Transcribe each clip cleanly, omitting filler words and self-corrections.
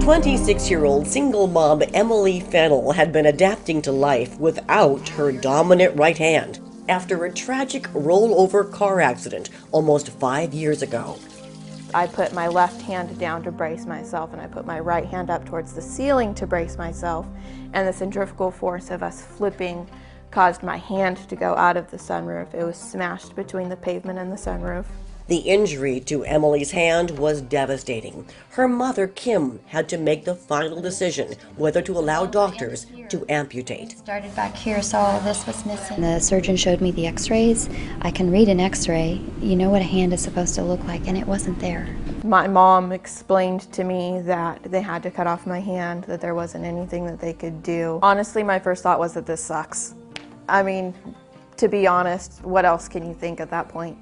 26-year-old single mom Emily Fennell had been adapting to life without her dominant right hand after a tragic rollover car accident almost 5 years ago. I put my left hand down to brace myself, and I put my right hand up towards the ceiling to brace myself, and the centrifugal force of us flipping caused my hand to go out of the sunroof. It was smashed between the pavement and the sunroof. The injury to Emily's hand was devastating. Her mother, Kim, had to make the final decision whether to allow doctors to amputate. Started back here, so all this was missing. The surgeon showed me the x-rays. I can read an x-ray. You know what a hand is supposed to look like, and it wasn't there. My mom explained to me that they had to cut off my hand, that there wasn't anything that they could do. Honestly, my first thought was that this sucks. I mean, to be honest, what else can you think at that point?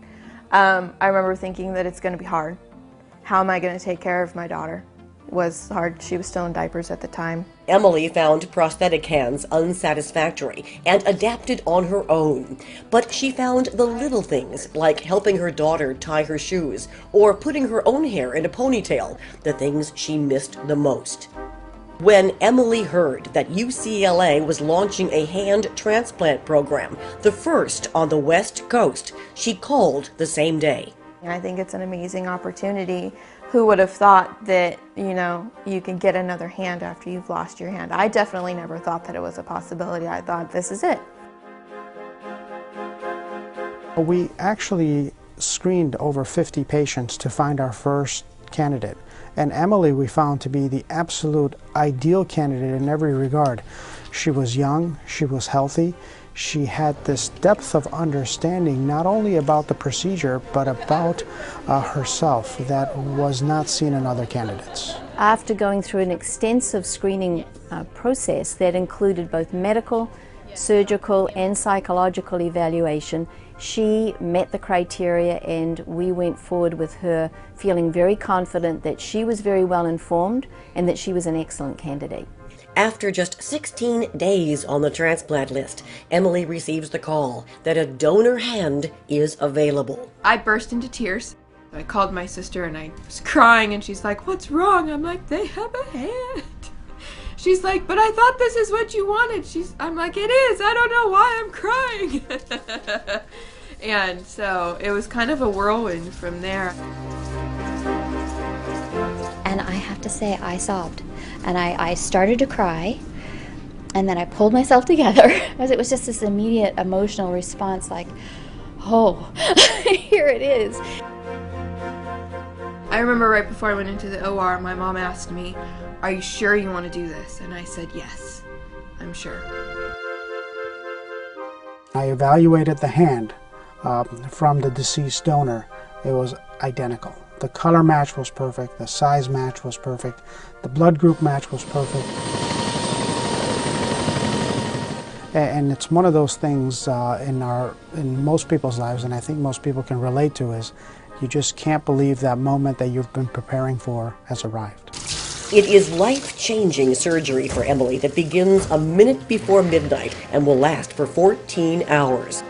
I remember thinking that it's going to be hard. How am I going to take care of my daughter? It was hard. She was still in diapers at the time. Emily found prosthetic hands unsatisfactory and adapted on her own. But she found the little things, like helping her daughter tie her shoes or putting her own hair in a ponytail, the things she missed the most. When Emily heard that UCLA was launching a hand transplant program, the first on the West Coast, she called the same day. I think it's an amazing opportunity. Who would have thought that, you can get another hand after you've lost your hand? I definitely never thought that it was a possibility. I thought, this is it. We actually screened over 50 patients to find our first candidate. And Emily we found to be the absolute ideal candidate in every regard. She was young, she was healthy, she had this depth of understanding not only about the procedure but about herself that was not seen in other candidates. After going through an extensive screening process that included both medical, surgical and psychological evaluation, she met the criteria, and we went forward with her feeling very confident that she was very well informed and that she was an excellent candidate. After just 16 days on the transplant list, Emily receives the call that a donor hand is available. I burst into tears. I called my sister and I was crying, and she's like, "What's wrong?" I'm like, "They have a hand." She's like, "But I thought this is what you wanted." I'm like, "It is. I don't know why I'm crying." And so it was kind of a whirlwind from there. And I have to say, I sobbed. And I started to cry, and then I pulled myself together, as it was just this immediate emotional response like, oh, here it is. I remember right before I went into the OR, my mom asked me, "Are you sure you want to do this?" And I said, "Yes, I'm sure." I evaluated the hand from the deceased donor. It was identical. The color match was perfect, the size match was perfect, the blood group match was perfect. And it's one of those things in most people's lives, and I think most people can relate to, is you just can't believe that moment that you've been preparing for has arrived. It is life-changing surgery for Emily that begins a minute before midnight and will last for 14 hours.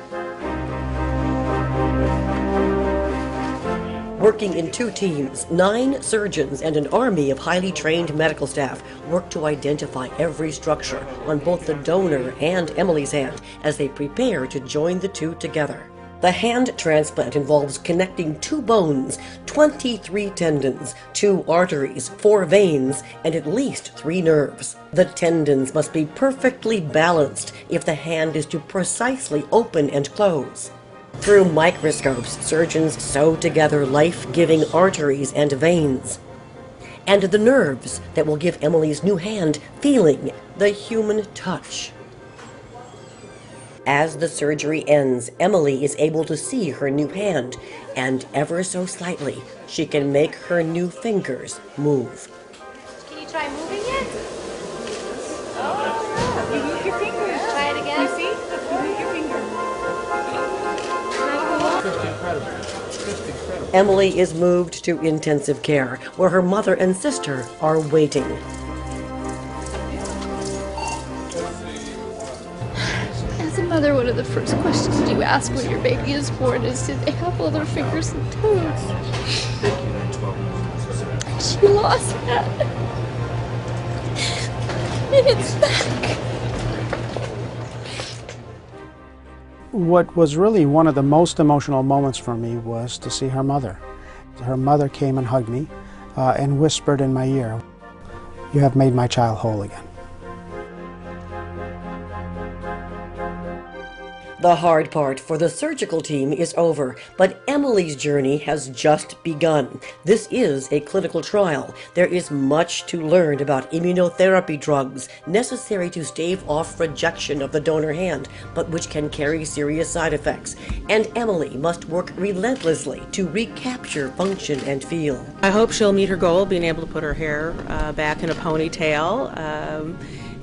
Working in 2 teams, 9 surgeons and an army of highly trained medical staff work to identify every structure on both the donor and Emily's hand as they prepare to join the two together. The hand transplant involves connecting 2 bones, 23 tendons, 2 arteries, 4 veins, and at least 3 nerves. The tendons must be perfectly balanced if the hand is to precisely open and close. Through microscopes, surgeons sew together life-giving arteries and veins, and the nerves that will give Emily's new hand feeling, the human touch. As the surgery ends, Emily is able to see her new hand, and ever so slightly, she can make her new fingers move. Can you try moving it? Oh, yeah. You move your fingers. Try it again. You see? You move your fingers. Emily is moved to intensive care, where her mother and sister are waiting. As a mother, one of the first questions you ask when your baby is born is, do they have all their fingers and toes? She lost that. It's back. What was really one of the most emotional moments for me was to see her mother. Her mother came and hugged me and whispered in my ear, "You have made my child whole again." The hard part for the surgical team is over, but Emily's journey has just begun. This is a clinical trial. There is much to learn about immunotherapy drugs necessary to stave off rejection of the donor hand, but which can carry serious side effects. And Emily must work relentlessly to recapture function and feel. I hope she'll meet her goal, being able to put her hair back in a ponytail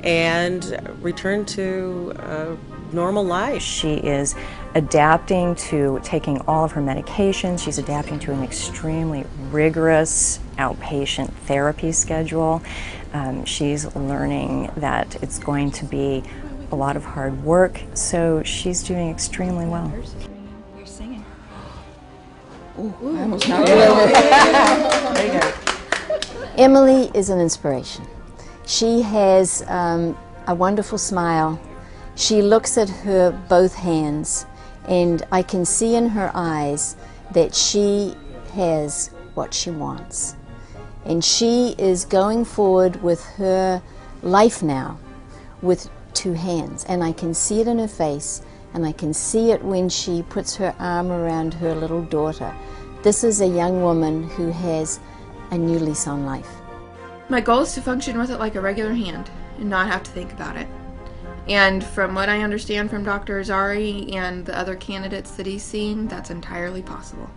and return to normal life. She is adapting to taking all of her medications. She's adapting to an extremely rigorous outpatient therapy schedule. She's learning that it's going to be a lot of hard work, so she's doing extremely well. You're singing. I almost knocked it over. There you go. Emily is an inspiration. She has a wonderful smile. She looks at her both hands, and I can see in her eyes that she has what she wants. And she is going forward with her life now with two hands. And I can see it in her face, and I can see it when she puts her arm around her little daughter. This is a young woman who has a new lease on life. My goal is to function with it like a regular hand and not have to think about it. And from what I understand from Dr. Azari and the other candidates that he's seen, that's entirely possible.